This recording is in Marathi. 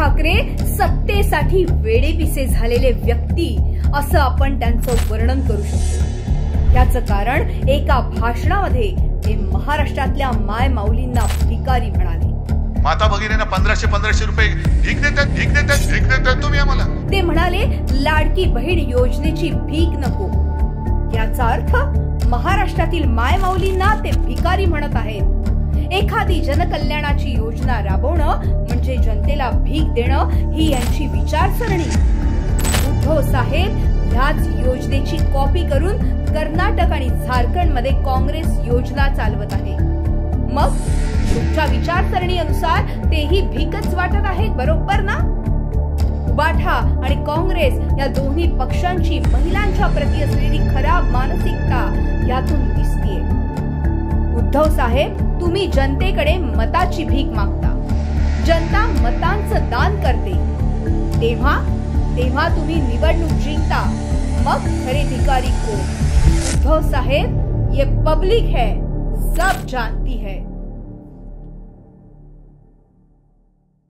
ठाकरे सत्तेसाठी वेडेपिसे झालेले व्यक्ती असं आपण त्यांचं वर्णन करू शकतो। याचं कारण एका भाषणामध्ये ते महाराष्ट्रातल्या माय माऊलींना भिकारी म्हणाले। माता भगिनींना 1500 रुपये भीक देतात तुम्ही आम्हाला। ते म्हणाले लाडकी बहीण योजनेची भीक नको। याचा अर्थ महाराष्ट्रातील माय माऊलींना ते भिकारी म्हणत आहेत। एखादी जनकल्याणाची योजना राबवणं म्हणजे जनतेला भीक देणं ही यांची विचारसरणी। उद्धव साहेब ह्याच योजनेची कॉपी करून कर्नाटक आणि झारखंड मध्ये काँग्रेस योजना चालवत आहे। मग तुमच्या विचारसरणीनुसार तेही भीकच वाटत आहेत, बरोबर ना? उबाठा आणि काँग्रेस या दोन्ही पक्षांची महिलांच्या प्रती असलेली खराब मानसिकता यातून दिसतेय। उद्धव साहेब, तुम्ही जनतेकडे मताची भीक मागता, जनता मतांचं दान करते, तेव्हा तुम्ही निवडणूक जिंकता, मग खरे भिकारी कोण? उद्धव साहेब, ये पब्लिक है, सब जानती है।